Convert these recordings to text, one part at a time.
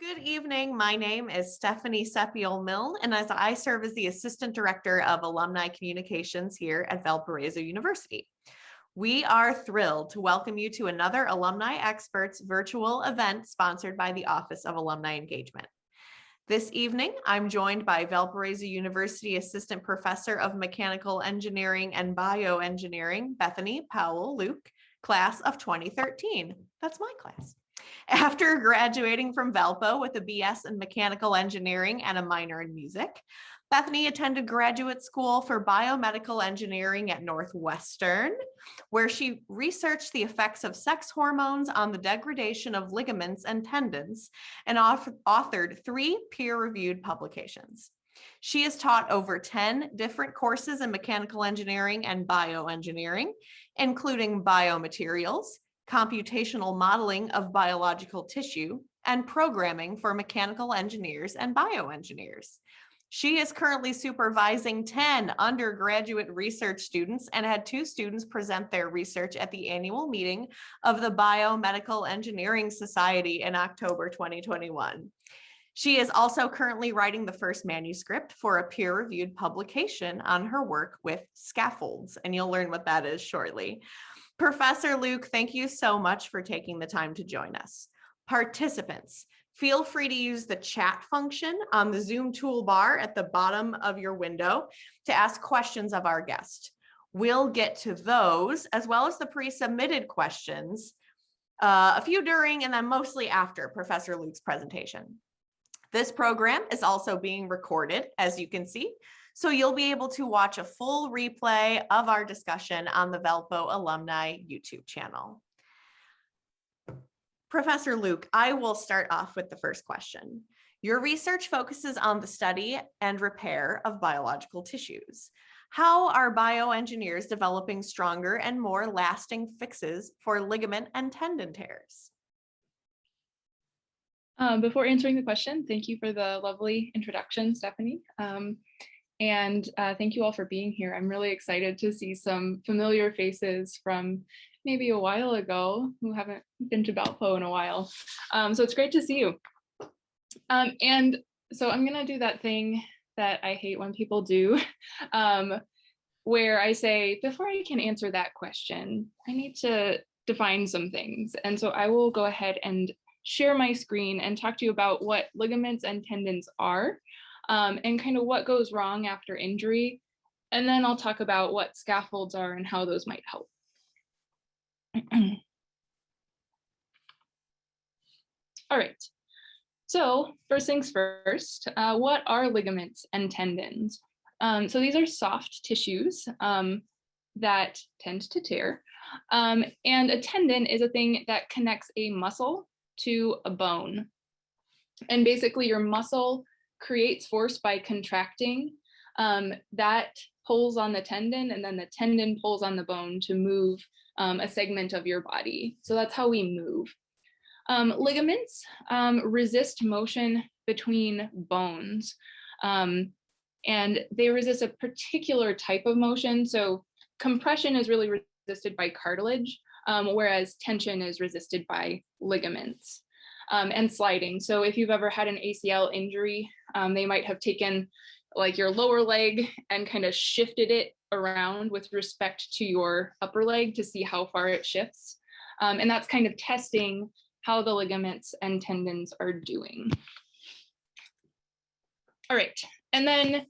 Good evening. My name is Stephanie Sepiol-Milne, and as I serve as the Assistant Director of Alumni Communications here at Valparaiso University. We are thrilled to welcome you to another Alumni Experts virtual event sponsored by the Office of Alumni Engagement. This evening, I'm joined by Valparaiso University Assistant Professor of Mechanical Engineering and Bioengineering, Bethany Powell, Luke, class of 2013. That's my class. After graduating from Valpo with a BS in mechanical engineering and a minor in music, Bethany attended graduate school for biomedical engineering at Northwestern, where she researched the effects of sex hormones on the degradation of ligaments and tendons and authored 3 peer-reviewed publications. She has taught over 10 different courses in mechanical engineering and bioengineering, including biomaterials, computational modeling of biological tissue, and programming for mechanical engineers and bioengineers. She is currently supervising 10 undergraduate research students and had 2 students present their research at the annual meeting of the Biomedical Engineering Society in October 2021. She is also currently writing the first manuscript for a peer-reviewed publication on her work with scaffolds, and you'll learn what that is shortly. Professor Luke, thank you so much for taking the time to join us. Participants, feel free to use the chat function on the Zoom toolbar at the bottom of your window to ask questions of our guest. We'll get to those as well as the pre-submitted questions, a few during and then mostly after Professor Luke's presentation. This program is also being recorded, as you can see, so you'll be able to watch a full replay of our discussion on the Valpo Alumni YouTube channel. Professor Luke, I will start off with the first question. Your research focuses on the study and repair of biological tissues. How are bioengineers developing stronger and more lasting fixes for ligament and tendon tears? Before answering the question, thank you for the lovely introduction, Stephanie. And thank you all for being here. I'm really excited to see some familiar faces from maybe a while ago who haven't been to Valpo in a while. So it's great to see you. And so I'm gonna do that thing that I hate when people do, where I say, before I can answer that question, I need to define some things. And so I will go ahead and share my screen and talk to you about what ligaments and tendons are, and kind of what goes wrong after injury. And then I'll talk about what scaffolds are and how those might help. All right, so first things first, what are ligaments and tendons? So these are soft tissues that tend to tear. And a tendon is a thing that connects a muscle to a bone. And basically your muscle creates force by contracting, that pulls on the tendon, and then the tendon pulls on the bone to move a segment of your body. So that's how we move. Ligaments resist motion between bones, and they resist a particular type of motion. So compression is really resisted by cartilage, whereas tension is resisted by ligaments, and sliding. So if you've ever had an ACL injury, they might have taken like your lower leg and kind of shifted it around with respect to your upper leg to see how far it shifts. And that's kind of testing how the ligaments and tendons are doing. All right, and then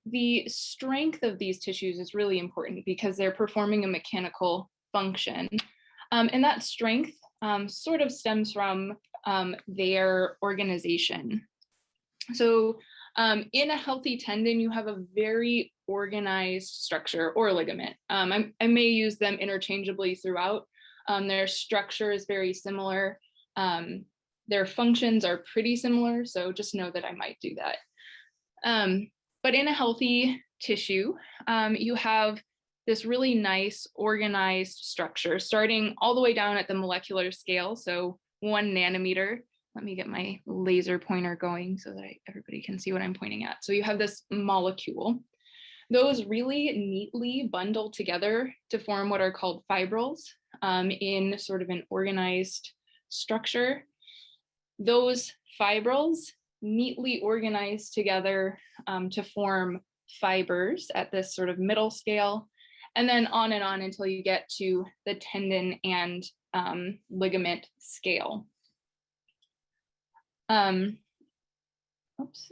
the strength of these tissues is really important because they're performing a mechanical function. And that strength sort of stems from their organization. So in a healthy tendon, you have a very organized structure, or ligament. I may use them interchangeably throughout. Their structure is very similar. Their functions are pretty similar, so just know that I might do that. But in a healthy tissue, you have this really nice organized structure starting all the way down at the molecular scale, so 1 nanometer. Let me get my laser pointer going so that everybody can see what I'm pointing at. So you have this molecule. Those really neatly bundle together to form what are called fibrils in sort of an organized structure. Those fibrils neatly organized together to form fibers at this sort of middle scale, and then on and on until you get to the tendon and ligament scale. Oops,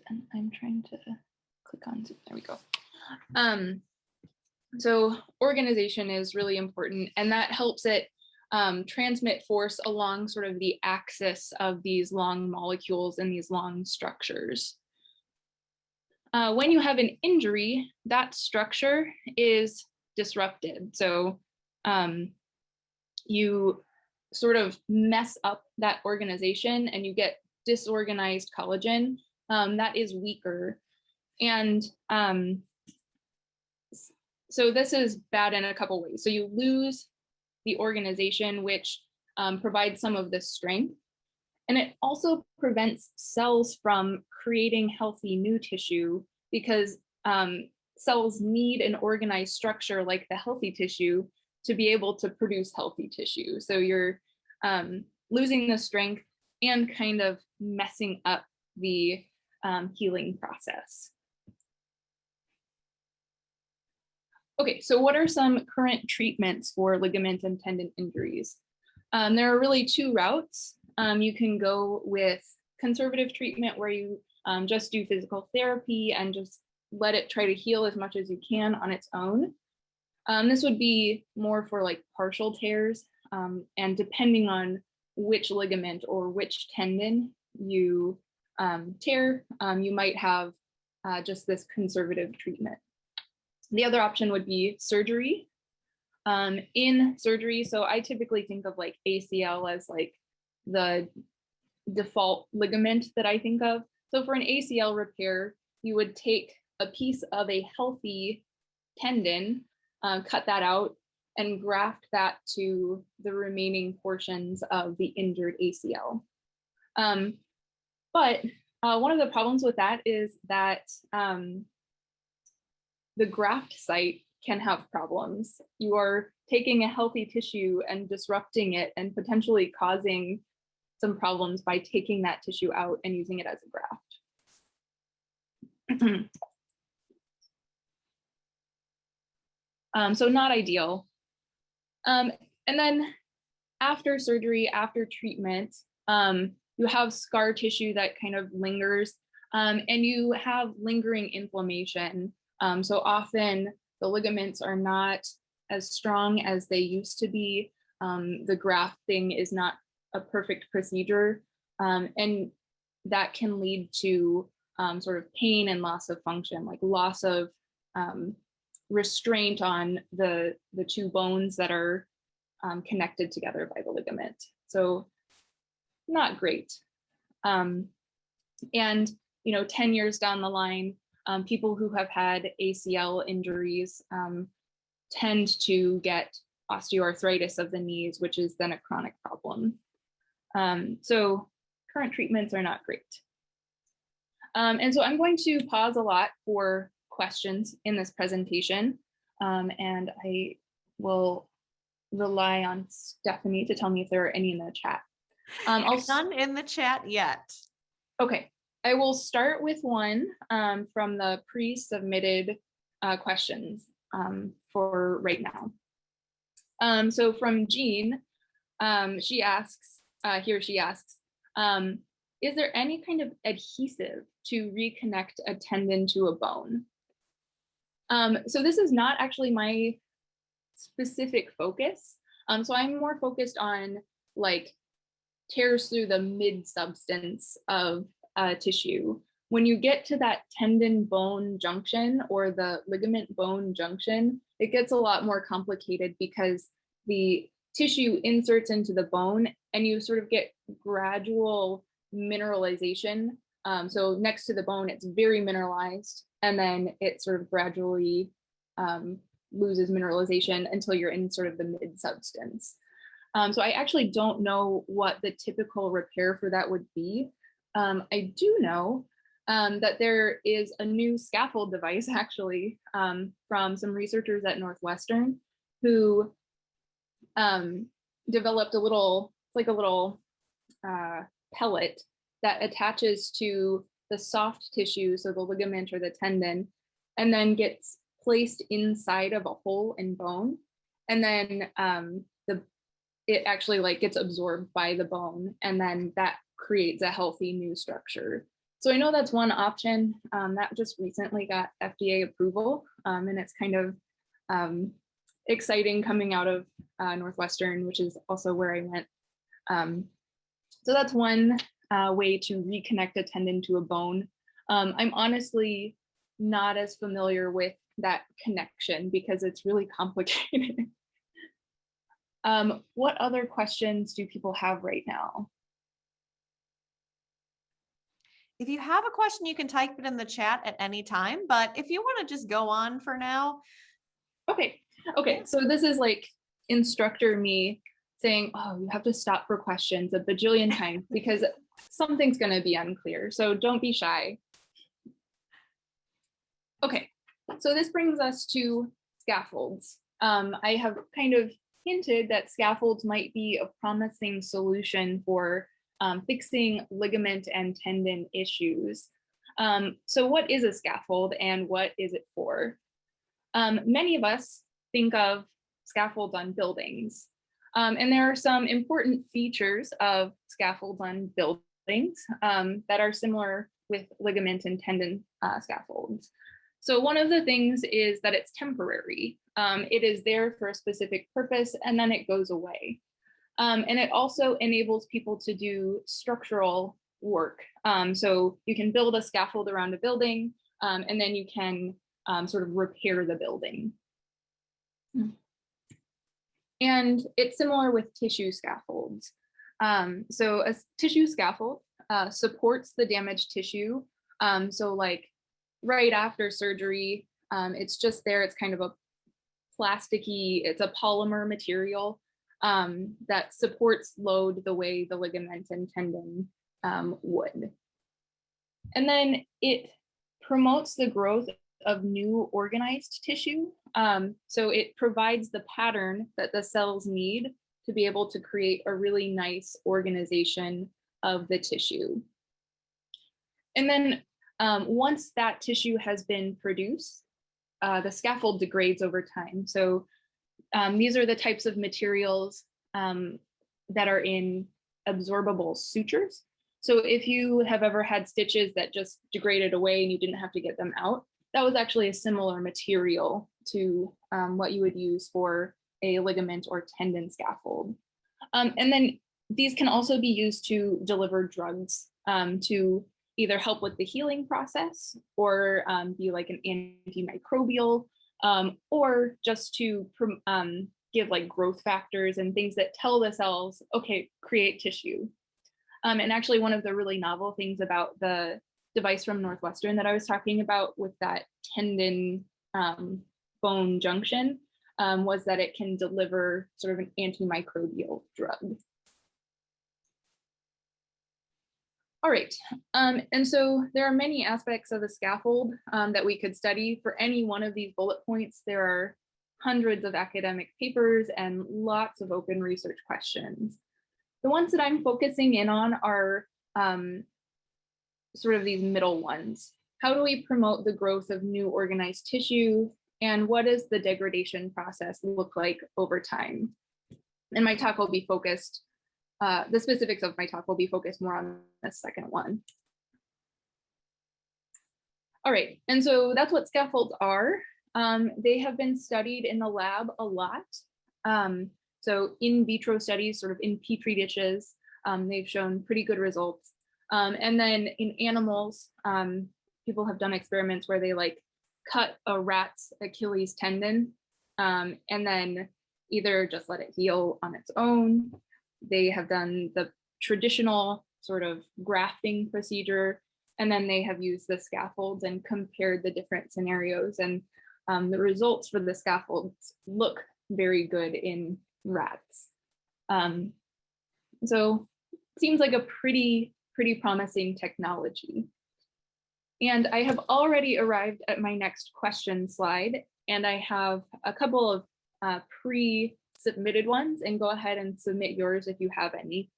and I'm trying to click on, there we go. So organization is really important, and that helps it transmit force along sort of the axis of these long molecules and these long structures. When you have an injury, that structure is disrupted. So you sort of mess up that organization and you get disorganized collagen that is weaker. And so this is bad in a couple ways. So you lose the organization, which provides some of the strength. And it also prevents cells from creating healthy new tissue, because cells need an organized structure like the healthy tissue to be able to produce healthy tissue. So you're losing the strength and kind of messing up the healing process. Okay, so what are some current treatments for ligament and tendon injuries? There are really two routes. You can go with conservative treatment, where you just do physical therapy and just let it try to heal as much as you can on its own. This would be more for like partial tears, and depending on which ligament or which tendon you tear, you might have just this conservative treatment. The other option would be surgery. In surgery, so I typically think of like ACL as like the default ligament that I think of. So for an ACL repair, you would take a piece of a healthy tendon, cut that out, and graft that to the remaining portions of the injured ACL. But one of the problems with that is that the graft site can have problems. You are taking a healthy tissue and disrupting it and potentially causing some problems by taking that tissue out and using it as a graft. So not ideal. And then after surgery, after treatment, you have scar tissue that kind of lingers, and you have lingering inflammation. So often the ligaments are not as strong as they used to be. The grafting is not a perfect procedure, and that can lead to sort of pain and loss of function, like loss of restraint on the two bones that are connected together by the ligament. So not great. And 10 years down the line, people who have had ACL injuries tend to get osteoarthritis of the knees, which is then a chronic problem. So current treatments are not great. And so I'm going to pause a lot for questions in this presentation, and I will rely on Stephanie to tell me if there are any in the chat. None in the chat yet. Okay, I will start with one from the pre-submitted questions for right now. So from Jean, she asks, is there any kind of adhesive to reconnect a tendon to a bone? So this is not actually my specific focus. So I'm more focused on like tears through the mid-substance of tissue. When you get to that tendon bone junction or the ligament bone junction, it gets a lot more complicated because the tissue inserts into the bone and you sort of get gradual mineralization. So next to the bone, it's very mineralized, and then it sort of gradually loses mineralization until you're in sort of the mid-substance. So I actually don't know what the typical repair for that would be. I do know that there is a new scaffold device actually from some researchers at Northwestern who developed a little, it's like a little pellet that attaches to the soft tissue, so the ligament or the tendon, and then gets placed inside of a hole in bone. And then it actually like gets absorbed by the bone, and then that creates a healthy new structure. So I know that's one option that just recently got FDA approval, and it's kind of exciting coming out of Northwestern, which is also where I went. So that's one way to reconnect a tendon to a bone. I'm honestly not as familiar with that connection because it's really complicated. What other questions do people have right now? If you have a question, you can type it in the chat at any time, but if you want to just go on for now. Okay, so this is like instructor me saying, oh, you have to stop for questions a bajillion times because something's going to be unclear, so don't be shy. Okay, so this brings us to scaffolds. I have kind of hinted that scaffolds might be a promising solution for fixing ligament and tendon issues. So what is a scaffold and what is it for? Many of us think of scaffolds on buildings, and there are some important features of scaffolds on buildings that are similar with ligament and tendon scaffolds. So one of the things is that it's temporary. It is there for a specific purpose and then it goes away. And it also enables people to do structural work. So you can build a scaffold around a building and then you can sort of repair the building. And it's similar with tissue scaffolds. So a tissue scaffold supports the damaged tissue. So like right after surgery, it's just there. It's kind of a plasticky, it's a polymer material that supports load the way the ligament and tendon would. And then it promotes the growth of new organized tissue. So it provides the pattern that the cells need to be able to create a really nice organization of the tissue. And then once that tissue has been produced, the scaffold degrades over time. So these are the types of materials that are in absorbable sutures. So if you have ever had stitches that just degraded away and you didn't have to get them out, that was actually a similar material to what you would use for a ligament or tendon scaffold. And then these can also be used to deliver drugs to either help with the healing process or be like an antimicrobial or just to give like growth factors and things that tell the cells, okay, create tissue. And actually one of the really novel things about the device from Northwestern that I was talking about with that tendon bone junction was that it can deliver sort of an antimicrobial drug. All right, and so there are many aspects of the scaffold that we could study. For any one of these bullet points, there are hundreds of academic papers and lots of open research questions. The ones that I'm focusing in on are sort of these middle ones. How do we promote the growth of new organized tissue? And what does the degradation process look like over time? And my talk will be focused, the specifics of my talk will be focused more on the second one. All right, and so that's what scaffolds are. They have been studied in the lab a lot. So in vitro studies, sort of in petri dishes, they've shown pretty good results. And then in animals, people have done experiments where they like cut a rat's Achilles tendon and then either just let it heal on its own. They have done the traditional sort of grafting procedure, and then they have used the scaffolds and compared the different scenarios. And the results for the scaffolds look very good in rats. So it seems like a pretty promising technology. And I have already arrived at my next question slide, and I have a couple of pre-submitted ones, and go ahead and submit yours if you have any.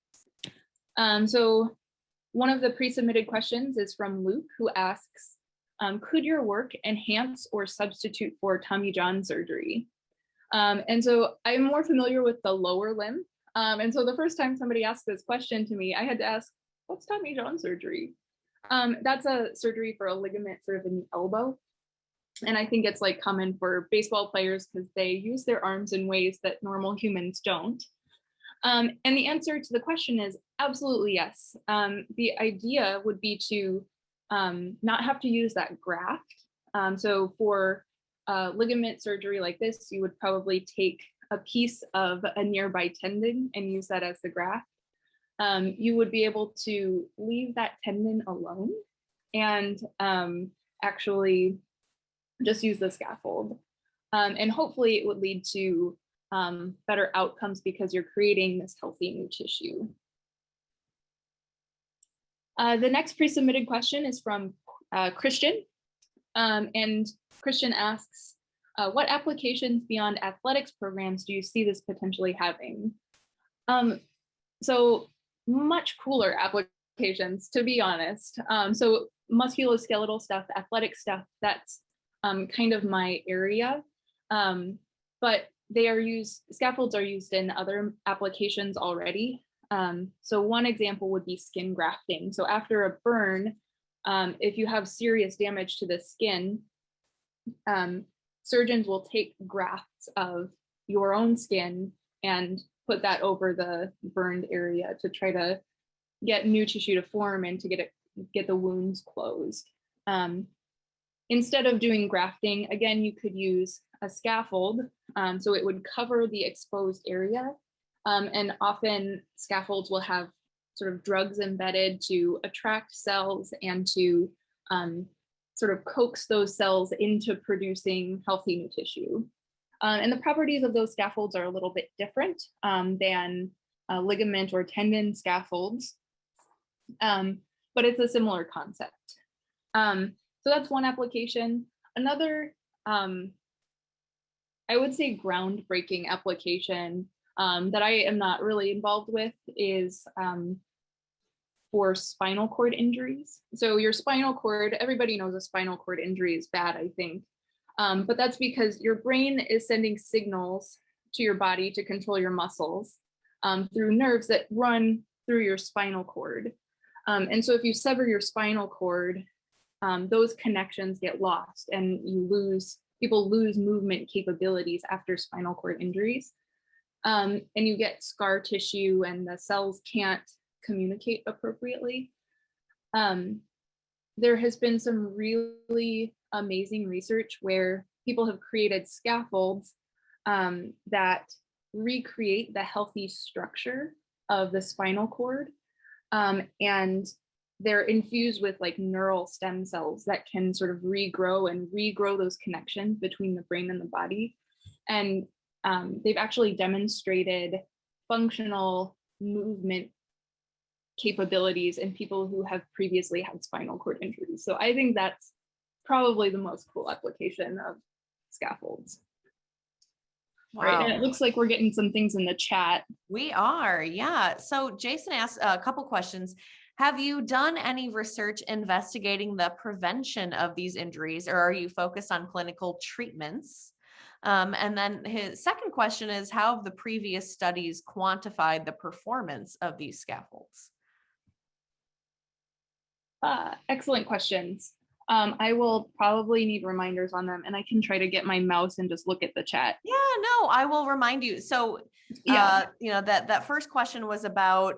So One of the pre-submitted questions is from Luke, who asks, could your work enhance or substitute for Tommy John surgery? And so I'm more familiar with the lower limb. And so the first time somebody asked this question to me, I had to ask, what's Tommy John surgery? That's a surgery for a ligament sort of in the elbow. And I think it's like common for baseball players because they use their arms in ways that normal humans don't. And the answer to the question is absolutely yes. The idea would be to not have to use that graft. So for ligament surgery like this, you would probably take a piece of a nearby tendon and use that as the graft. You would be able to leave that tendon alone and actually just use the scaffold. And hopefully it would lead to better outcomes because you're creating this healthy new tissue. The next pre-submitted question is from Christian. And Christian asks, what applications beyond athletics programs do you see this potentially having? So much cooler applications, to be honest. So musculoskeletal stuff, athletic stuff, that's kind of my area. But scaffolds are used in other applications already. So one example would be skin grafting. So after a burn, if you have serious damage to the skin, surgeons will take grafts of your own skin and put that over the burned area to try to get new tissue to form and to get the wounds closed. Instead of doing grafting, again, you could use a scaffold. So it would cover the exposed area. And often scaffolds will have sort of drugs embedded to attract cells and to sort of coax those cells into producing healthy new tissue. And the properties of those scaffolds are a little bit different than ligament or tendon scaffolds, but it's a similar concept. So that's one application. Another, I would say, groundbreaking application that I am not really involved with is for spinal cord injuries. So your spinal cord, everybody knows a spinal cord injury is bad, I think. But that's because your brain is sending signals to your body to control your muscles through nerves that run through your spinal cord. And so if you sever your spinal cord, those connections get lost and people lose movement capabilities after spinal cord injuries. And you get scar tissue and the cells can't communicate appropriately. There has been some really amazing research where people have created scaffolds that recreate the healthy structure of the spinal cord. And they're infused with like neural stem cells that can sort of regrow those connections between the brain and the body. And they've actually demonstrated functional movement capabilities in people who have previously had spinal cord injuries. So I think that's probably the most cool application of scaffolds. Wow. Right, and it looks like we're getting some things in the chat. We are, yeah. So Jason asked a couple questions. Have you done any research investigating the prevention of these injuries, or are you focused on clinical treatments? And then his second question is, how have the previous studies quantified the performance of these scaffolds? Excellent questions. I will probably need reminders on them, and I can try to get my mouse and just look at the chat. Yeah, no, I will remind you. So, that first question was about,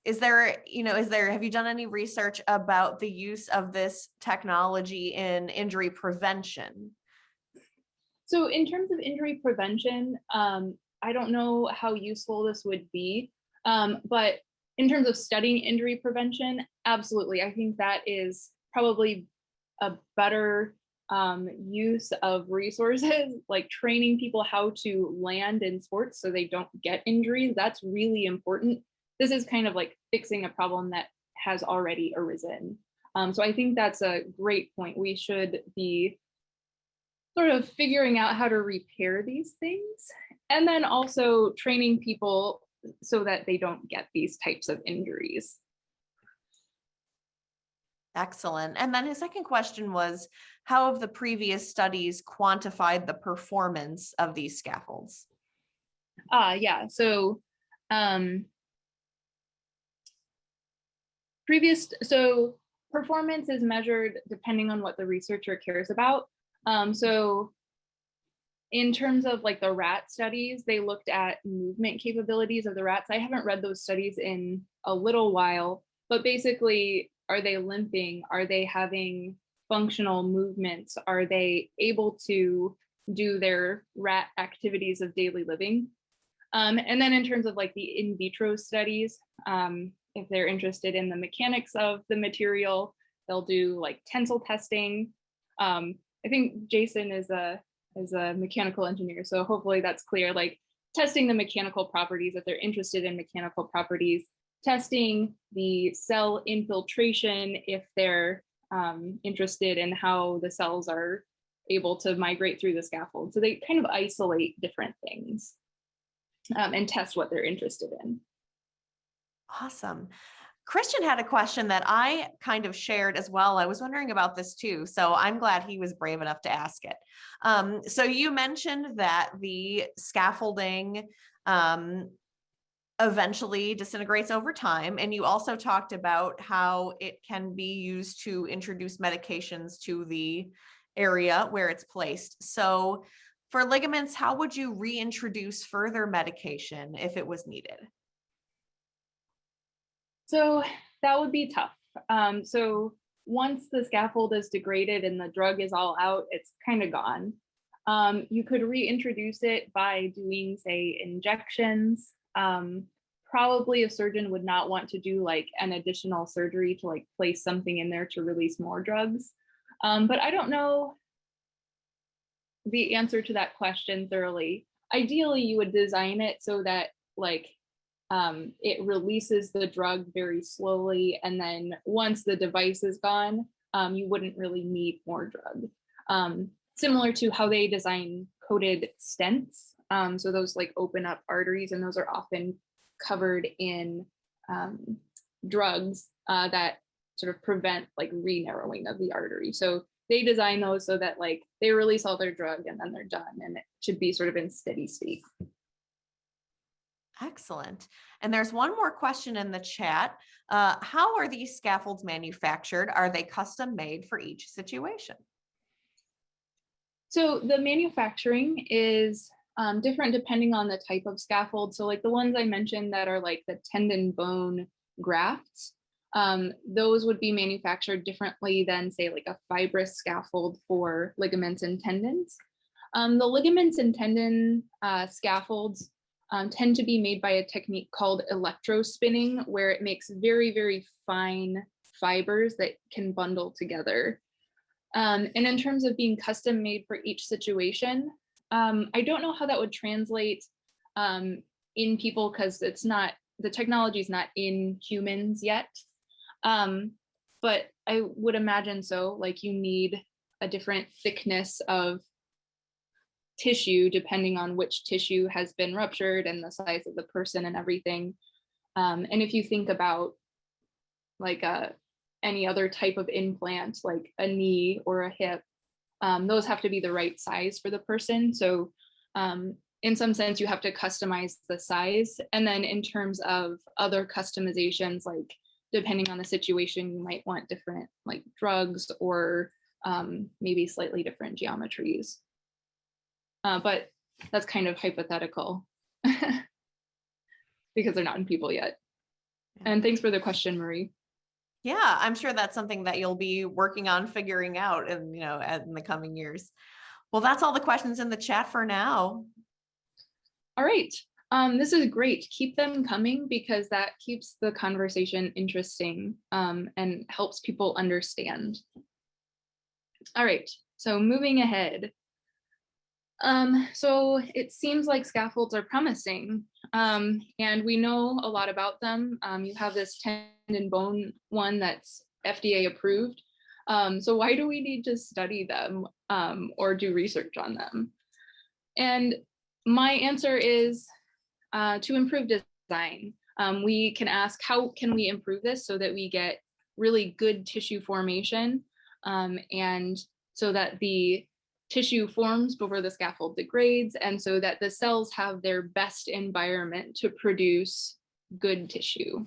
have you done any research about the use of this technology in injury prevention? So in terms of injury prevention, I don't know how useful this would be, but in terms of studying injury prevention, absolutely. I think that is probably a better use of resources, like training people how to land in sports so they don't get injuries. That's really important. This is kind of like fixing a problem that has already arisen. So I think that's a great point. We should be sort of figuring out how to repair these things, and then also training people so that they don't get these types of injuries. Excellent. And then his second question was, how have the previous studies quantified the performance of these scaffolds? Yeah, so um, performance is measured depending on what the researcher cares about. So in terms of like the rat studies, they looked at movement capabilities of the rats. I haven't read those studies in a little while, but basically, are they limping? Are they having functional movements? Are they able to do their rat activities of daily living? And then in terms of like the in vitro studies, if they're interested in the mechanics of the material, they'll do like tensile testing. I think Jason is a mechanical engineer, so hopefully that's clear. Like testing the mechanical properties if they're interested in mechanical properties, testing the cell infiltration if they're interested in how the cells are able to migrate through the scaffold. So they kind of isolate different things and test what they're interested in. Awesome. Christian had a question that I kind of shared as well. I was wondering about this too, so I'm glad he was brave enough to ask it. So you mentioned that the scaffolding eventually disintegrates over time, and you also talked about how it can be used to introduce medications to the area where it's placed. So for ligaments, how would you reintroduce further medication if it was needed? So that would be tough. So once the scaffold is degraded and the drug is all out, it's kind of gone. You could reintroduce it by doing, say, injections. Probably a surgeon would not want to do like an additional surgery to like place something in there to release more drugs. But I don't know the answer to that question thoroughly. Ideally, you would design it so that like it releases the drug very slowly, and then once the device is gone, you wouldn't really need more drug. Similar to how they design coated stents. So those like open up arteries, and those are often covered in drugs that sort of prevent like re-narrowing of the artery. So they design those so that like they release all their drug and then they're done, and it should be sort of in steady state. Excellent. And there's one more question in the chat. How are these scaffolds manufactured? Are they custom made for each situation? So the manufacturing is different depending on the type of scaffold. So like the ones I mentioned that are like the tendon bone grafts, those would be manufactured differently than say like a fibrous scaffold for ligaments and tendons. The ligaments and tendon scaffolds tend to be made by a technique called electrospinning, where it makes very, very fine fibers that can bundle together. And in terms of being custom made for each situation, I don't know how that would translate in people because it's not, the technology is not in humans yet. But I would imagine so, like you need a different thickness of tissue depending on which tissue has been ruptured and the size of the person and everything. And if you think about like any other type of implant, like a knee or a hip, those have to be the right size for the person. So in some sense, you have to customize the size. And then in terms of other customizations, like depending on the situation, you might want different like drugs or maybe slightly different geometries. But that's kind of hypothetical because they're not in people yet. And thanks for the question, Marie. Yeah, I'm sure that's something that you'll be working on figuring out in the coming years. Well, that's all the questions in the chat for now. All right. This is great. Keep them coming because that keeps the conversation interesting and helps people understand. All right. So moving ahead. So it seems like scaffolds are promising, and we know a lot about them. You have this tendon bone one that's FDA approved. So why do we need to study them or do research on them? And my answer is to improve design. We can ask, how can we improve this so that we get really good tissue formation, and so that the tissue forms before the scaffold degrades, and so that the cells have their best environment to produce good tissue.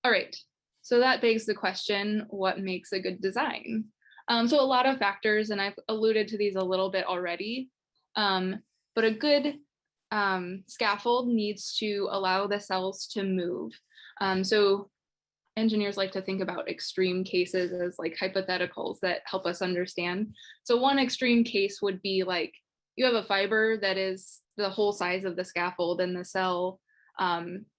All right, so that begs the question, what makes a good design? So a lot of factors, and I've alluded to these a little bit already, but a good scaffold needs to allow the cells to move. So engineers like to think about extreme cases as like hypotheticals that help us understand. So one extreme case would be like you have a fiber that is the whole size of the scaffold, and the cell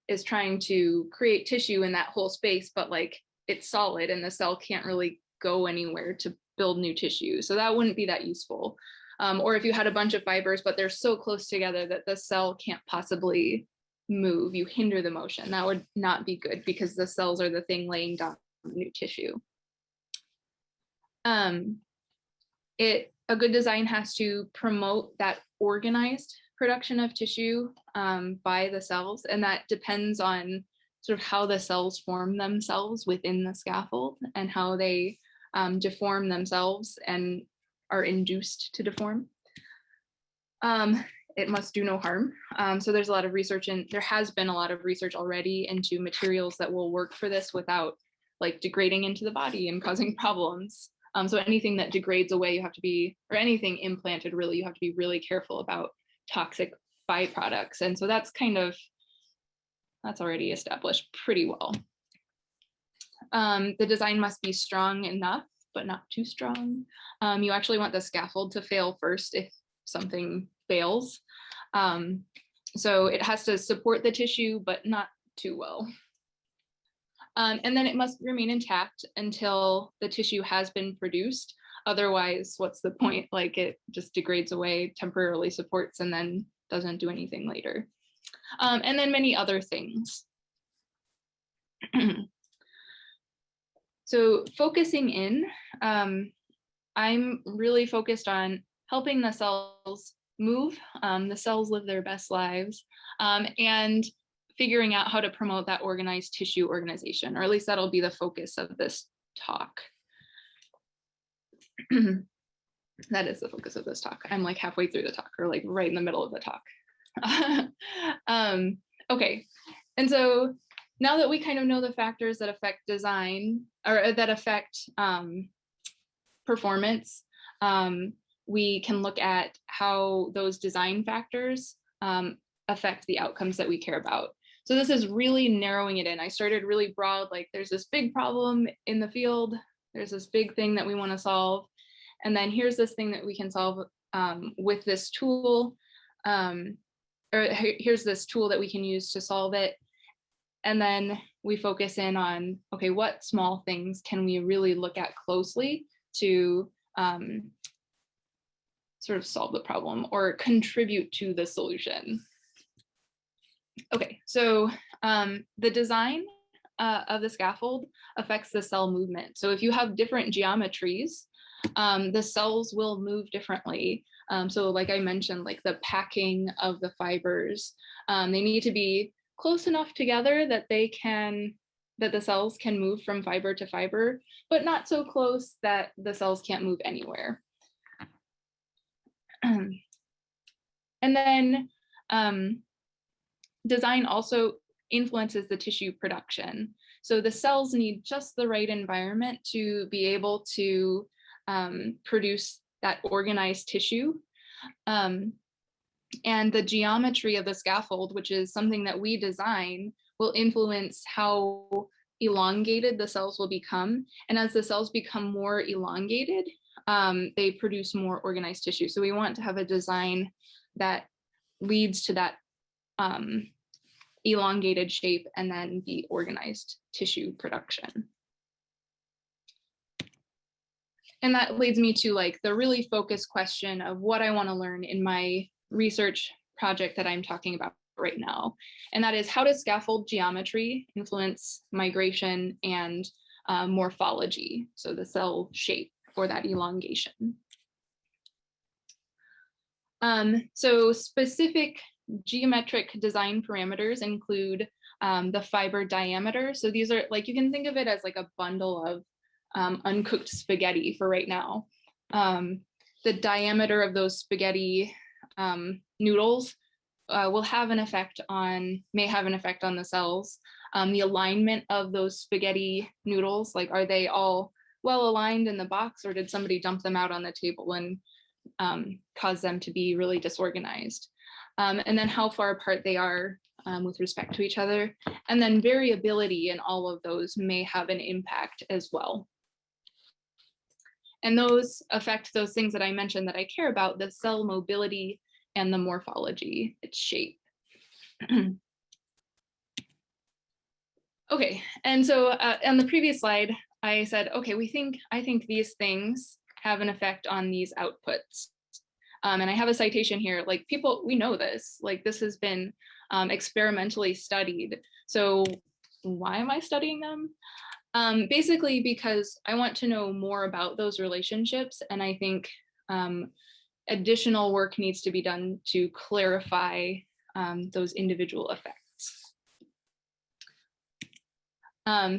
is trying to create tissue in that whole space, but like it's solid and the cell can't really go anywhere to build new tissue. So that wouldn't be that useful. Or if you had a bunch of fibers, but they're so close together that the cell can't possibly move, you hinder the motion. That would not be good because the cells are the thing laying down new tissue. A good design has to promote that organized production of tissue by the cells, and that depends on sort of how the cells form themselves within the scaffold and how they deform themselves and are induced to deform. It must do no harm. So there's a lot of research, and there has been a lot of research already into materials that will work for this without like degrading into the body and causing problems. So anything that degrades away, you have to be, or anything implanted really, you have to be really careful about toxic byproducts. And so that's already established pretty well. The design must be strong enough, but not too strong. You actually want the scaffold to fail first if something fails. So it has to support the tissue, but not too well. And then it must remain intact until the tissue has been produced. Otherwise, what's the point? Like it just degrades away, temporarily supports, and then doesn't do anything later. And then many other things. So focusing in, I'm really focused on helping the cells move. The cells live their best lives, and figuring out how to promote that organized tissue organization, or at least that'll be the focus of this talk. That is the focus of this talk. I'm like halfway through the talk, or like right in the middle of the talk. Okay, and so now that we kind of know the factors that affect design, or that affect performance, we can look at how those design factors affect the outcomes that we care about. So this is really narrowing it in. I started really broad, like there's this big problem in the field, there's this big thing that we want to solve, and then here's this thing that we can solve with this tool, or here's this tool that we can use to solve it. And then we focus in on, okay, what small things can we really look at closely to sort of solve the problem or contribute to the solution. Okay, so the design of the scaffold affects the cell movement. So if you have different geometries, the cells will move differently. So like I mentioned, like the packing of the fibers, they need to be close enough together that the cells can move from fiber to fiber, but not so close that the cells can't move anywhere. And then design also influences the tissue production. So the cells need just the right environment to be able to produce that organized tissue. And the geometry of the scaffold, which is something that we design, will influence how elongated the cells will become. And as the cells become more elongated, they produce more organized tissue. So we want to have a design that leads to that elongated shape and then the organized tissue production. And that leads me to like the really focused question of what I want to learn in my research project that I'm talking about right now. And that is, how does scaffold geometry influence migration and morphology? So the cell shape for that elongation. So specific geometric design parameters include the fiber diameter. So these are like, you can think of it as like a bundle of uncooked spaghetti for right now. The diameter of those spaghetti noodles may have an effect on the cells. The alignment of those spaghetti noodles, like, are they all well aligned in the box, or did somebody dump them out on the table and cause them to be really disorganized? And then how far apart they are with respect to each other. And then variability in all of those may have an impact as well. And those affect those things that I mentioned that I care about, the cell mobility and the morphology, its shape. Okay, and so on the previous slide, I said, okay, I think these things have an effect on these outputs. And I have a citation here, like, we know this, like, this has been experimentally studied. So why am I studying them? Basically because I want to know more about those relationships. And I think additional work needs to be done to clarify those individual effects.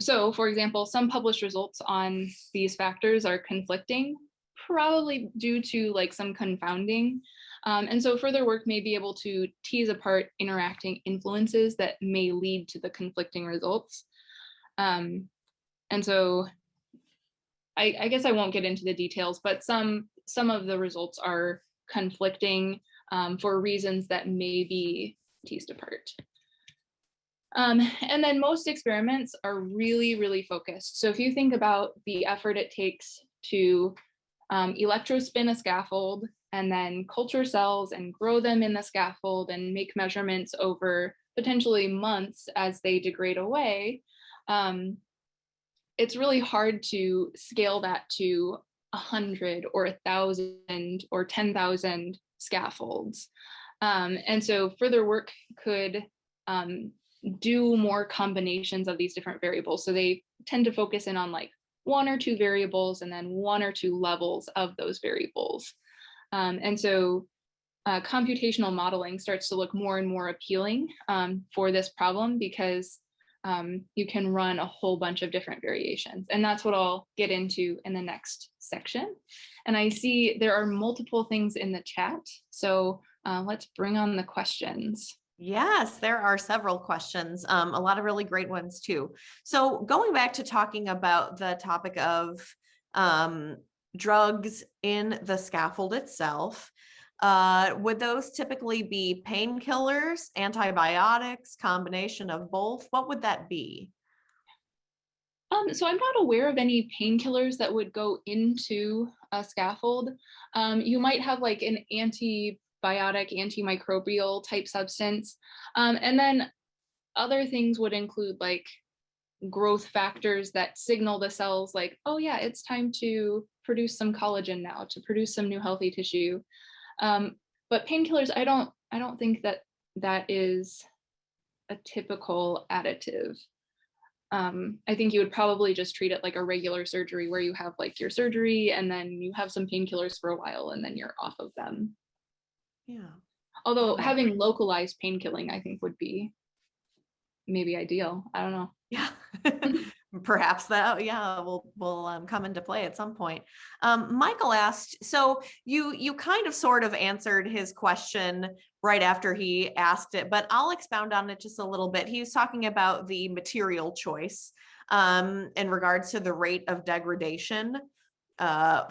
So for example, some published results on these factors are conflicting, probably due to like some confounding. And so further work may be able to tease apart interacting influences that may lead to the conflicting results. And so I guess I won't get into the details, but some of the results are conflicting for reasons that may be teased apart. And then most experiments are really, really focused. So if you think about the effort it takes to electrospin a scaffold and then culture cells and grow them in the scaffold and make measurements over potentially months as they degrade away, it's really hard to scale that to 100 or 1,000 or 10,000 scaffolds. And so further work could do more combinations of these different variables. So they tend to focus in on like 1 or 2 variables and then 1 or 2 levels of those variables. And so computational modeling starts to look more and more appealing for this problem, because you can run a whole bunch of different variations. And that's what I'll get into in the next section. And I see there are multiple things in the chat. So let's bring on the questions. Yes, there are several questions, a lot of really great ones too. So going back to talking about the topic of drugs in the scaffold itself, would those typically be painkillers, antibiotics, combination of both? What would that be? So I'm not aware of any painkillers that would go into a scaffold. You might have like an antibiotic, antimicrobial type substance. And then other things would include like growth factors that signal the cells like, oh yeah, it's time to produce some collagen now, to produce some new healthy tissue. But painkillers, I don't think that is a typical additive. I think you would probably just treat it like a regular surgery where you have like your surgery and then you have some painkillers for a while and then you're off of them. Yeah. Although having localized pain killing, I think, would be maybe ideal. I don't know. Yeah. Perhaps that, yeah, will come into play at some point. Michael asked, so you kind of sort of answered his question right after he asked it, but I'll expound on it just a little bit. He was talking about the material choice in regards to the rate of degradation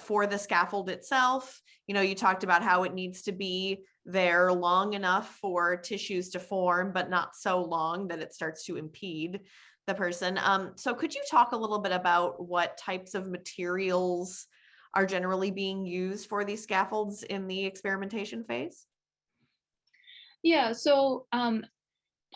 for the scaffold itself. You know, you talked about how it needs to be there long enough for tissues to form, but not so long that it starts to impede the person. So could you talk a little bit about what types of materials are generally being used for these scaffolds in the experimentation phase? Yeah, so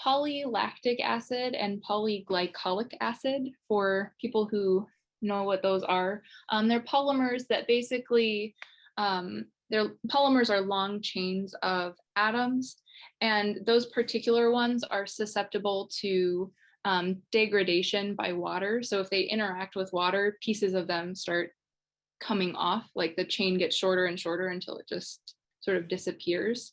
polylactic acid and polyglycolic acid, for people who know what those are, they're polymers that basically, their polymers are long chains of atoms, and those particular ones are susceptible to degradation by water. So if they interact with water, pieces of them start coming off, like the chain gets shorter and shorter until it just sort of disappears.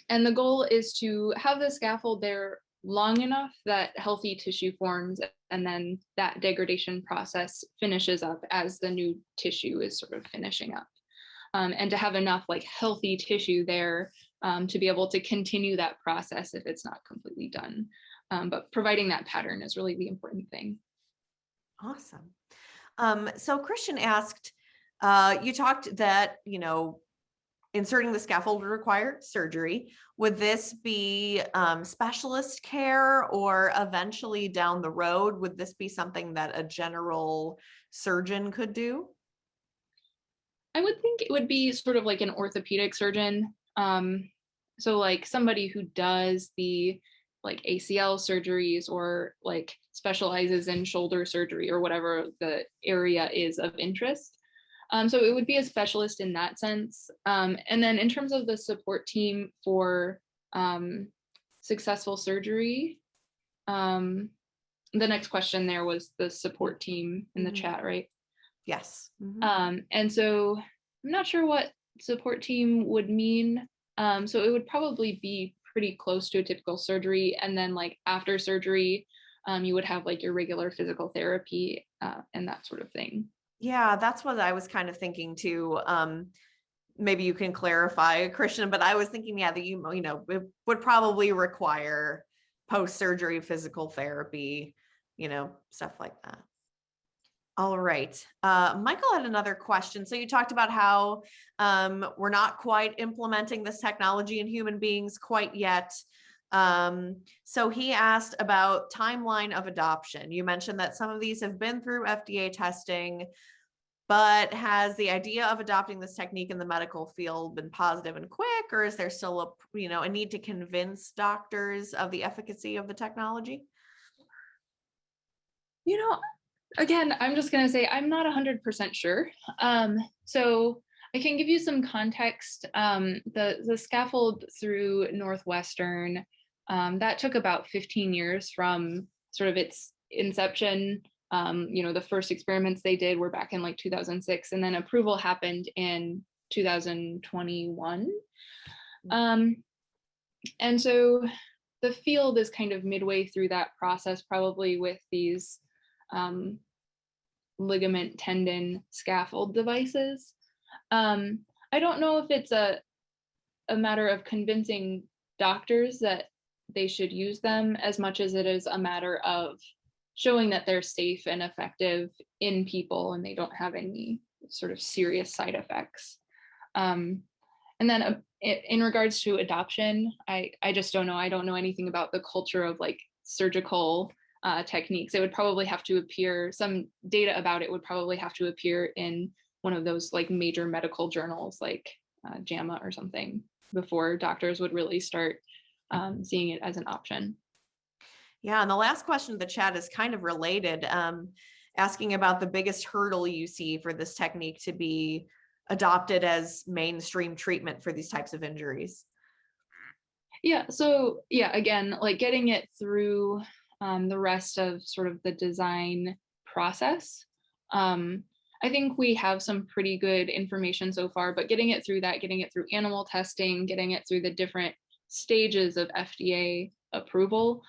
And the goal is to have the scaffold there long enough that healthy tissue forms, and then that degradation process finishes up as the new tissue is sort of finishing up. And to have enough like healthy tissue there to be able to continue that process if it's not completely done. But providing that pattern is really the important thing. Awesome. So Christian asked, you talked that, inserting the scaffold would require surgery. Would this be specialist care, or eventually down the road, would this be something that a general surgeon could do? I would think it would be sort of like an orthopedic surgeon. So like somebody who does the like ACL surgeries or like specializes in shoulder surgery or whatever the area is of interest. So it would be a specialist in that sense. And then in terms of the support team for successful surgery, the next question there was the support team in the chat, right? Yes. And so I'm not sure what support team would mean. So it would probably be pretty close to a typical surgery. And then like after surgery, you would have like your regular physical therapy and that sort of thing. Yeah, that's what I was kind of thinking too. Maybe you can clarify, Christian, but I was thinking, that it would probably require post-surgery physical therapy, stuff like that. All right. Michael had another question. So you talked about how we're not quite implementing this technology in human beings quite yet. So he asked about timeline of adoption. You mentioned that some of these have been through FDA testing, but has the idea of adopting this technique in the medical field been positive and quick, or is there still a need to convince doctors of the efficacy of the technology? Again, I'm just going to say I'm not 100% sure. So I can give you some context. The scaffold through Northwestern, that took about 15 years from sort of its inception. The first experiments they did were back in like 2006, and then approval happened in 2021. And so the field is kind of midway through that process, probably with these ligament tendon scaffold devices. I don't know if it's a matter of convincing doctors that they should use them as much as it is a matter of showing that they're safe and effective in people and they don't have any sort of serious side effects. And then in regards to adoption, I just don't know. I don't know anything about the culture of like surgical techniques. It would probably have to appear, some data about it would probably have to appear in one of those like major medical journals like JAMA or something before doctors would really start seeing it as an option. Yeah, and the last question of the chat is kind of related, asking about the biggest hurdle you see for this technique to be adopted as mainstream treatment for these types of injuries. Yeah, so yeah, again, like getting it through the rest of sort of the design process. I think we have some pretty good information so far, but getting it through that, getting it through animal testing, getting it through the different stages of FDA approval,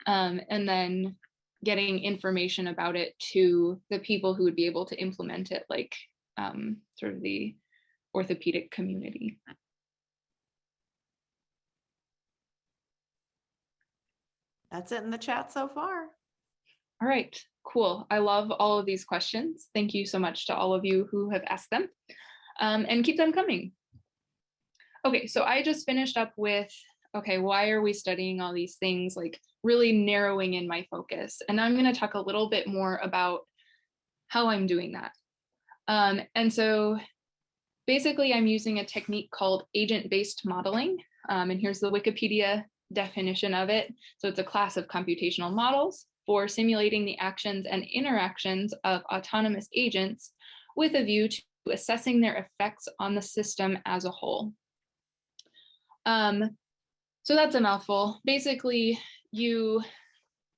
and then getting information about it to the people who would be able to implement it, like sort of the orthopedic community. That's it in the chat so far. All right, cool. I love all of these questions. Thank you so much to all of you who have asked them, and keep them coming. Okay, so I just finished up with, okay, why are we studying all these things? Like really narrowing in my focus. And I'm going to talk a little bit more about how I'm doing that. And so basically I'm using a technique called agent-based modeling. And here's the Wikipedia definition of it. So it's a class of computational models for simulating the actions and interactions of autonomous agents with a view to assessing their effects on the system as a whole. So that's a mouthful. Basically, you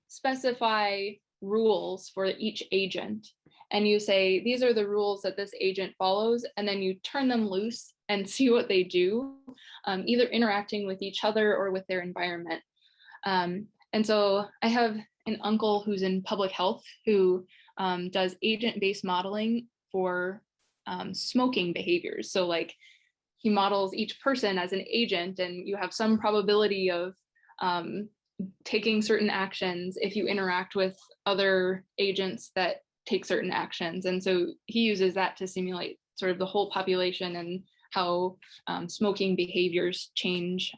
specify rules for each agent, and you say, these are the rules that this agent follows, and then you turn them loose and see what they do, either interacting with each other or with their environment. And so I have an uncle who's in public health who does agent-based modeling for smoking behaviors. So like he models each person as an agent, and you have some probability of taking certain actions if you interact with other agents that take certain actions. And so he uses that to simulate sort of the whole population and how smoking behaviors change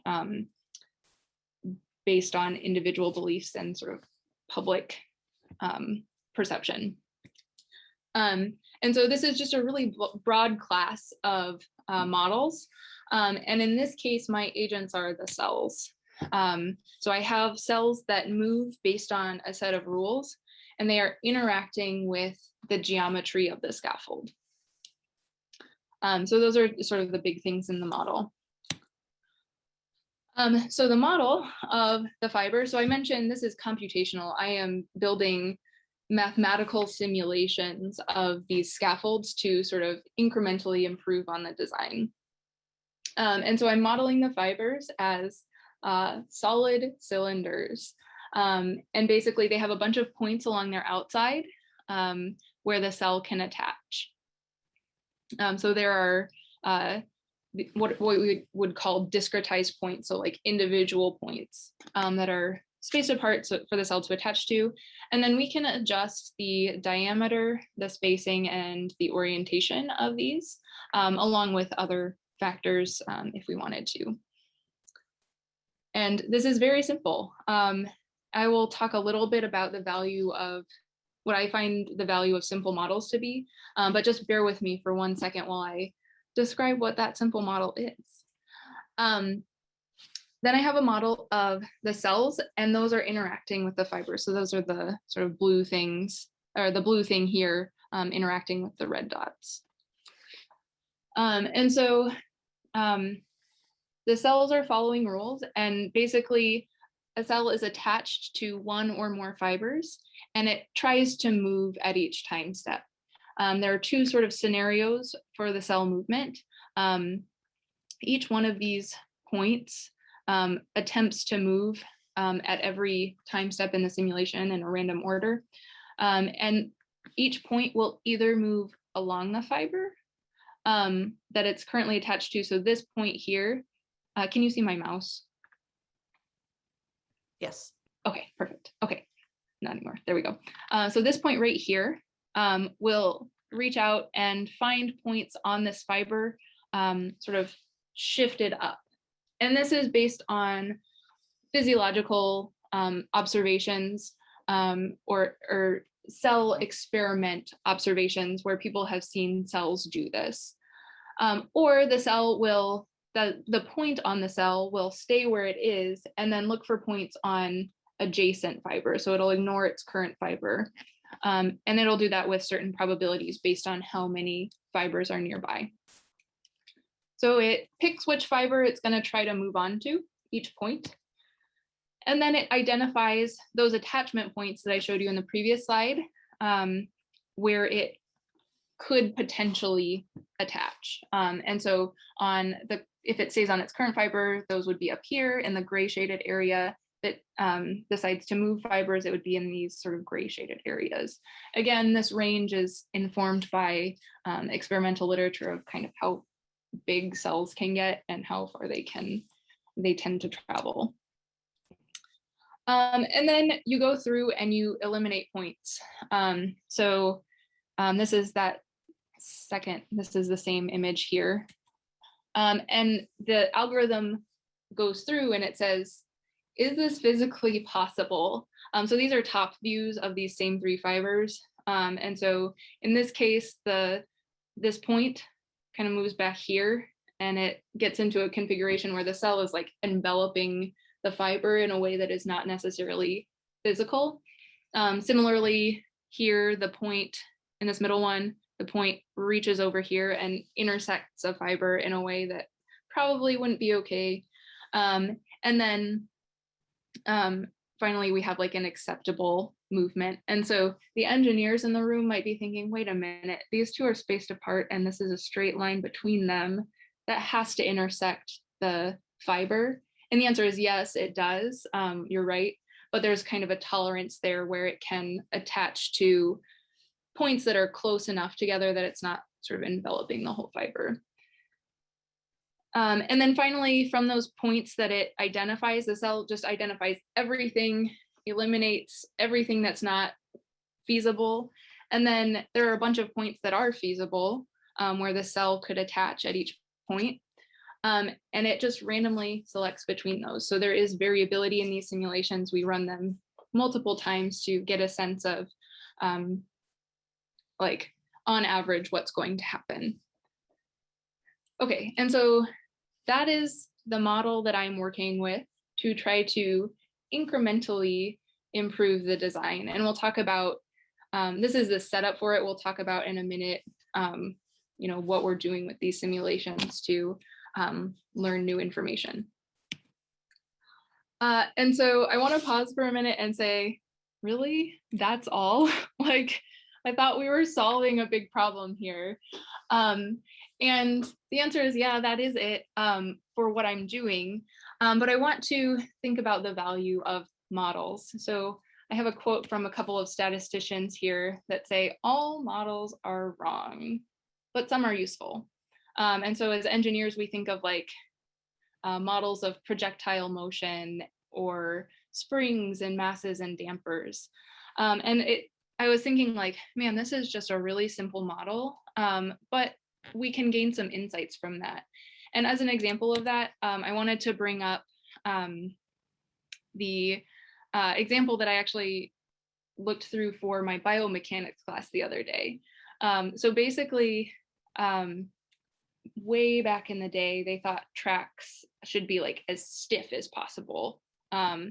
based on individual beliefs and sort of public perception. And so this is just a really broad class of models. And in this case, my agents are the cells. So I have cells that move based on a set of rules, and they are interacting with the geometry of the scaffold. So those are sort of the big things in the model. So the model of the fiber, so I mentioned this is computational. I am building mathematical simulations of these scaffolds to sort of incrementally improve on the design. And so I'm modeling the fibers as solid cylinders. And basically they have a bunch of points along their outside where the cell can attach. So there are what we would call discretized points, so like individual points that are spaced apart for the cell to attach to. And then we can adjust the diameter, the spacing, and the orientation of these, along with other factors if we wanted to. And this is very simple. I will talk a little bit about the value of what I find the value of simple models to be, but just bear with me for 1 second while I describe what that simple model is. Then I have a model of the cells, and those are interacting with the fibers. So those are the sort of blue things, or the blue thing here interacting with the red dots. And so the cells are following rules, and basically a cell is attached to one or more fibers, and it tries to move at each time step. There are two sort of scenarios for the cell movement. Each one of these points attempts to move at every time step in the simulation in a random order. And each point will either move along the fiber that it's currently attached to. So this point here, can you see my mouse? Yes. Okay, perfect. Okay, not anymore. There we go. So this point right here will reach out and find points on this fiber sort of shifted up. And this is based on physiological observations or cell experiment observations where people have seen cells do this. Or the cell will, the point on the cell will stay where it is and then look for points on adjacent fiber. So it'll ignore its current fiber. And it'll do that with certain probabilities based on how many fibers are nearby. So it picks which fiber it's going to try to move on to, each point. And then it identifies those attachment points that I showed you in the previous slide, where it could potentially attach. And so if it stays on its current fiber, those would be up here in the gray shaded area. That decides to move fibers, it would be in these sort of gray shaded areas. Again, this range is informed by experimental literature of kind of how big cells can get and how far they tend to travel. And then you go through and you eliminate points. So this is that second, this is the same image here. And the algorithm goes through and it says, is this physically possible? So these are top views of these same three fibers. And so in this case, this point kind of moves back here and it gets into a configuration where the cell is like enveloping the fiber in a way that is not necessarily physical. Similarly, here, the point in this middle one, the point reaches over here and intersects a fiber in a way that probably wouldn't be okay. And then finally, we have like an acceptable movement. And so the engineers in the room might be thinking, wait a minute, these two are spaced apart and this is a straight line between them. that has to intersect the fiber? And the answer is yes, it does. You're right. But there's kind of a tolerance there where it can attach to points that are close enough together that it's not sort of enveloping the whole fiber. And then finally, from those points that it identifies, the cell just identifies everything, eliminates everything that's not feasible. And then there are a bunch of points that are feasible, where the cell could attach at each point. And it just randomly selects between those. So there is variability in these simulations. We run them multiple times to get a sense of, like, on average, what's going to happen. Okay, and so that is the model that I'm working with to try to incrementally improve the design. And we'll talk about, this is the setup for it. We'll talk about in a minute, what we're doing with these simulations to learn new information. And so I want to pause for a minute and say, really, that's all? Like, I thought we were solving a big problem here. And the answer is, yeah, that is it for what I'm doing. But I want to think about the value of models. So I have a quote from a couple of statisticians here that say, all models are wrong, but some are useful. And so as engineers, we think of like models of projectile motion or springs and masses and dampers. I was thinking like, man, this is just a really simple model, but we can gain some insights from that. And as an example of that, I wanted to bring up the example that I actually looked through for my biomechanics class the other day. So basically, way back in the day, they thought tracks should be like as stiff as possible.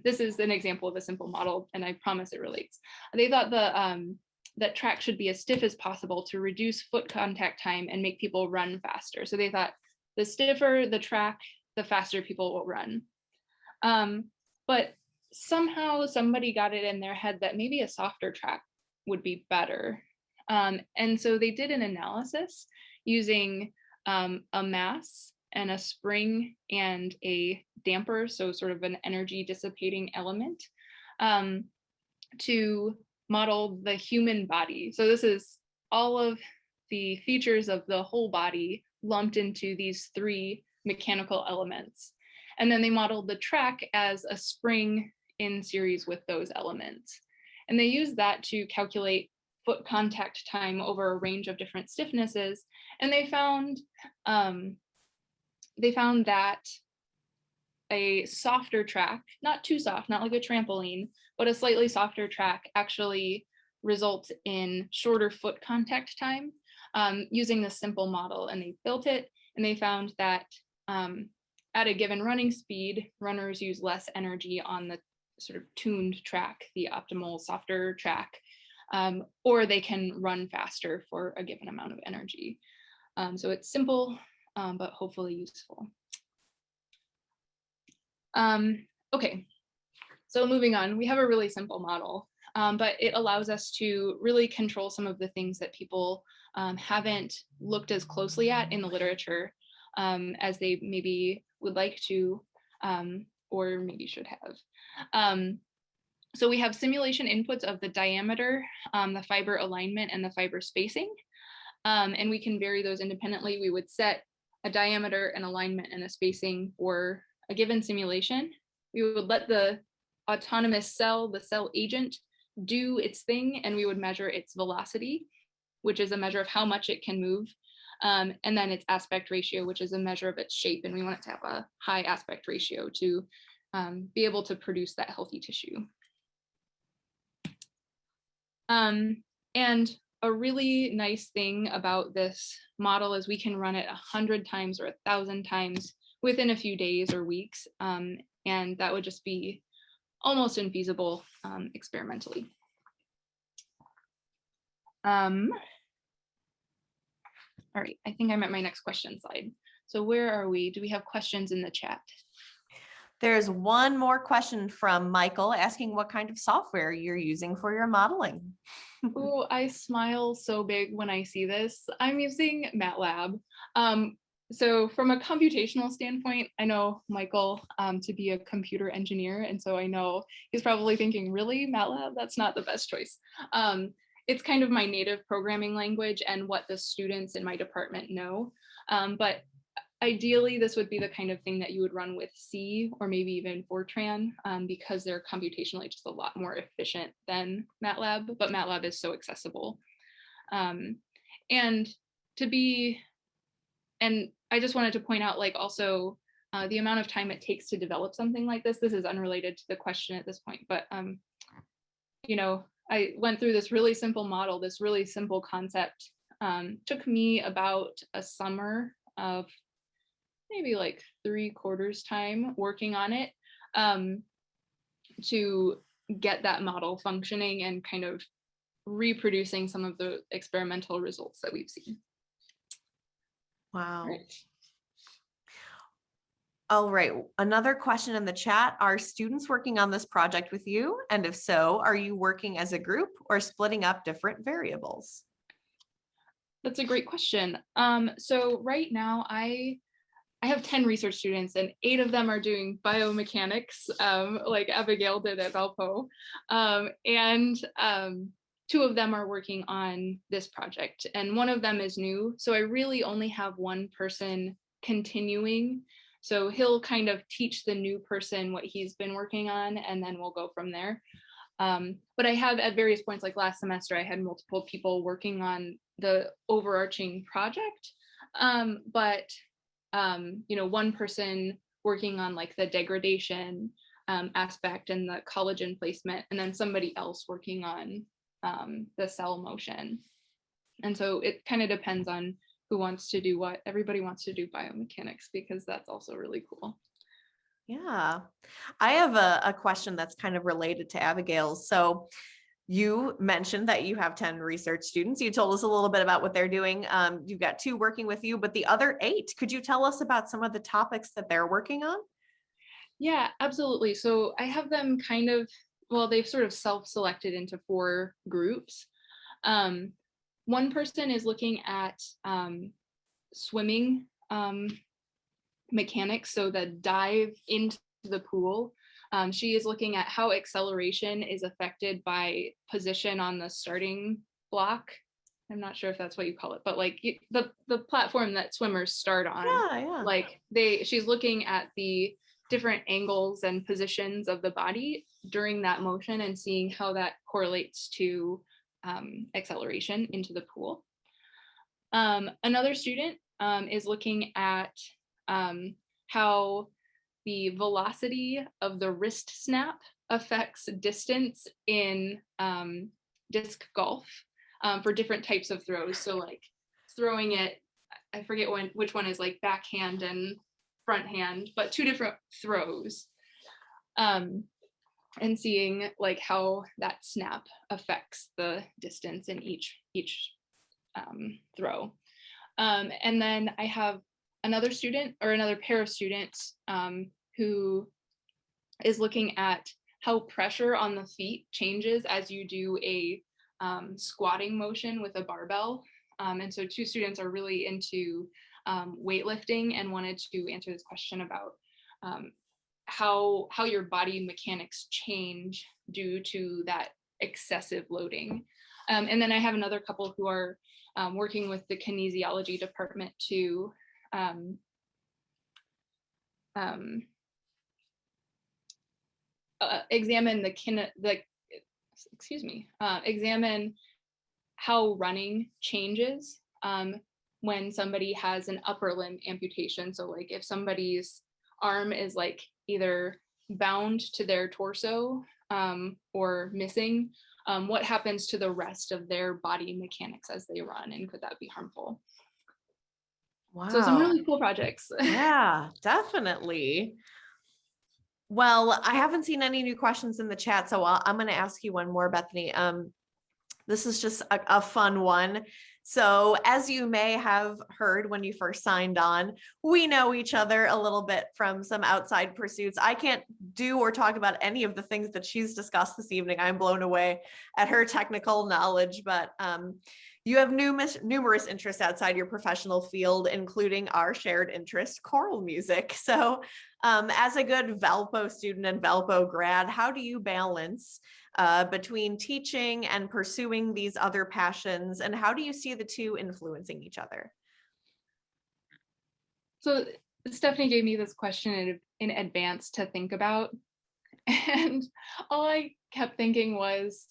This is an example of a simple model, and I promise it relates. They thought that track should be as stiff as possible to reduce foot contact time and make people run faster. So they thought the stiffer the track, the faster people will run. But somehow somebody got it in their head that maybe a softer track would be better. And so they did an analysis using a mass and a spring and a damper, so sort of an energy dissipating element, to model the human body. So this is all of the features of the whole body lumped into these three mechanical elements. And then they modeled the track as a spring in series with those elements. And they used that to calculate foot contact time over a range of different stiffnesses. And they found that a softer track, not too soft, not like a trampoline, but a slightly softer track actually results in shorter foot contact time using this simple model. And they built it, and they found that at a given running speed, runners use less energy on the sort of tuned track, the optimal softer track, or they can run faster for a given amount of energy. So it's simple, but hopefully useful. Okay, so moving on, we have a really simple model, but it allows us to really control some of the things that people haven't looked as closely at in the literature as they maybe would like to, or maybe should have. So we have simulation inputs of the diameter, the fiber alignment, and the fiber spacing. And we can vary those independently. We would set a diameter, an alignment, and a spacing for a given simulation. We would let the autonomous cell, the cell agent, do its thing, and we would measure its velocity, which is a measure of how much it can move, and then its aspect ratio, which is a measure of its shape, and we want it to have a high aspect ratio to be able to produce that healthy tissue. And a really nice thing about this model is we can run it 100 times or 1,000 times within a few days or weeks, and that would just be almost infeasible experimentally. All right, I think I'm at my next question slide. So where are we? Do we have questions in the chat? There's one more question from Michael asking what kind of software you're using for your modeling. Oh, I smile so big when I see this. I'm using MATLAB. So from a computational standpoint, I know Michael to be a computer engineer. And so I know he's probably thinking, really, MATLAB? That's not the best choice. It's kind of my native programming language and what the students in my department know. But ideally, this would be the kind of thing that you would run with C or maybe even Fortran because they're computationally just a lot more efficient than MATLAB, but MATLAB is so accessible. And I just wanted to point out, like, also the amount of time it takes to develop something like this. This is unrelated to the question at this point, but you know, I went through this really simple model, this really simple concept. Took me about a summer of maybe like 3/4 time working on it to get that model functioning and kind of reproducing some of the experimental results that we've seen. Wow. Right. All right. Another question in the chat. Are students working on this project with you? And if so, are you working as a group or splitting up different variables? That's a great question. So right now I have 10 research students and 8 of them are doing biomechanics, like Abigail did at Valpo. And 2 of them are working on this project and 1 of them is new. So I really only have 1 person continuing. So he'll kind of teach the new person what he's been working on and then we'll go from there. But I have at various points, like last semester, I had multiple people working on the overarching project. But you know, 1 person working on like the degradation aspect and the collagen placement, and then somebody else working on the cell motion. And so it kind of depends on who wants to do what. Everybody wants to do biomechanics because that's also really cool. Yeah, I have a question that's kind of related to Abigail's. So you mentioned that you have 10 research students. You told us a little bit about what they're doing. You've got 2 working with you, but the other 8, could you tell us about some of the topics that they're working on? Yeah, absolutely. So I have them kind of, well, they've sort of self-selected into 4 groups. 1 person is looking at swimming mechanics, so the dive into the pool. She is looking at how acceleration is affected by position on the starting block. I'm not sure if that's what you call it, but like the platform that swimmers start on. Yeah. Like she's looking at the different angles and positions of the body during that motion and seeing how that correlates to acceleration into the pool. Another student is looking at how the velocity of the wrist snap affects distance in disc golf for different types of throws. So like throwing it, I forget which one is like backhand and front hand, but 2 different throws. And seeing like how that snap affects the distance in each throw. And then I have another student or another pair of students who is looking at how pressure on the feet changes as you do a squatting motion with a barbell. And so 2 students are really into weightlifting and wanted to answer this question about how your body mechanics change due to that excessive loading. And then I have another couple who are working with the kinesiology department to examine examine how running changes when somebody has an upper limb amputation. So like if somebody's arm is like either bound to their torso or missing, what happens to the rest of their body mechanics as they run, and could that be harmful? Wow. So some really cool projects. Yeah, definitely. Well, I haven't seen any new questions in the chat, so I'm going to ask you one more, Bethany. This is just a fun one. So as you may have heard when you first signed on, we know each other a little bit from some outside pursuits. I can't do or talk about any of the things that she's discussed this evening. I'm blown away at her technical knowledge, but you have numerous interests outside your professional field, including our shared interest, choral music. So as a good Valpo student and Valpo grad, how do you balance between teaching and pursuing these other passions, and how do you see the two influencing each other? So Stephanie gave me this question in advance to think about, and all I kept thinking was,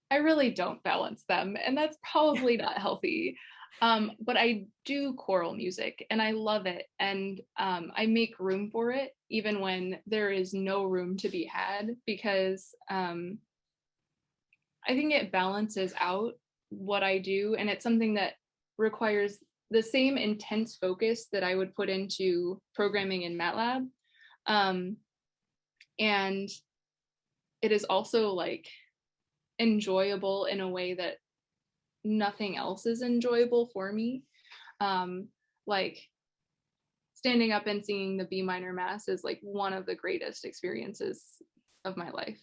I really don't balance them, and that's probably not healthy. But I do choral music and I love it, and I make room for it even when there is no room to be had, because I think it balances out what I do, and it's something that requires the same intense focus that I would put into programming in MATLAB. And it is also like enjoyable in a way that nothing else is enjoyable for me. Like standing up and singing the B minor mass is like one of the greatest experiences of my life.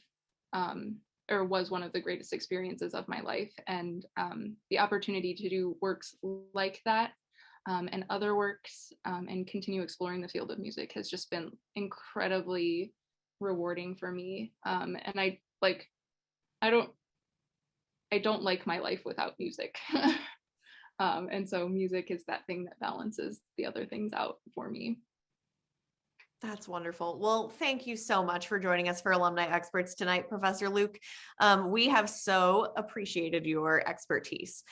Or was one of the greatest experiences of my life. And the opportunity to do works like that and other works and continue exploring the field of music has just been incredibly rewarding for me. And I don't like my life without music. And so music is that thing that balances the other things out for me. That's wonderful. Well, thank you so much for joining us for Alumni Experts tonight, Professor Luke. We have so appreciated your expertise.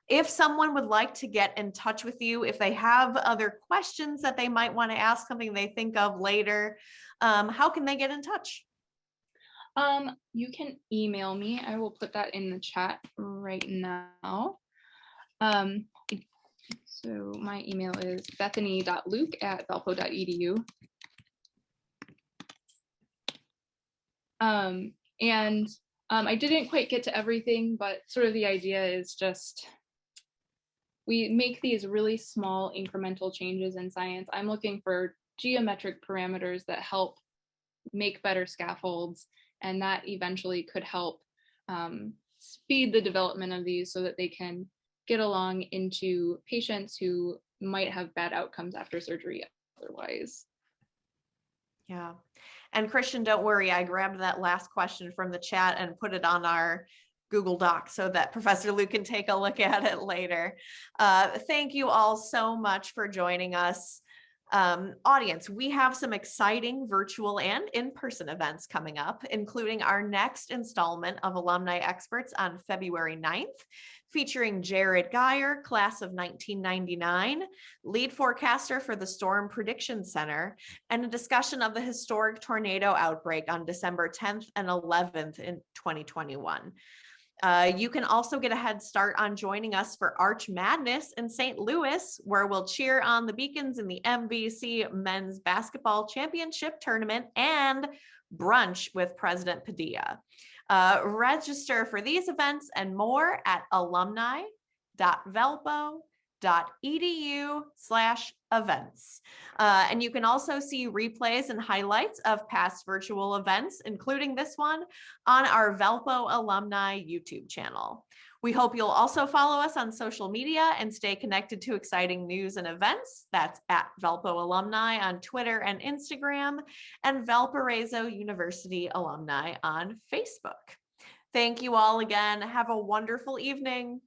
If someone would like to get in touch with you, if they have other questions that they might want to ask, something they think of later, how can they get in touch? You can email me. I will put that in the chat right now. So my email is bethany.luke@valpo.edu. I didn't quite get to everything, but sort of the idea is just we make these really small incremental changes in science. I'm looking for geometric parameters that help make better scaffolds, and that eventually could help speed the development of these so that they can get along into patients who might have bad outcomes after surgery otherwise. Yeah. And Christian, don't worry, I grabbed that last question from the chat and put it on our Google Doc so that Professor Luke can take a look at it later. Thank you all so much for joining us. Audience, we have some exciting virtual and in-person events coming up, including our next installment of Alumni Experts on February 9th, featuring Jared Geyer, class of 1999, lead forecaster for the Storm Prediction Center, and a discussion of the historic tornado outbreak on December 10th and 11th in 2021. You can also get a head start on joining us for Arch Madness in St. Louis, where we'll cheer on the Beacons in the MVC Men's Basketball Championship Tournament and brunch with President Padilla. Register for these events and more at alumni.valpo.edu/events. And you can also see replays and highlights of past virtual events, including this one, on our Valpo Alumni YouTube channel. We hope you'll also follow us on social media and stay connected to exciting news and events. That's at Valpo Alumni on Twitter and Instagram, and Valparaiso University Alumni on Facebook. Thank you all again. Have a wonderful evening.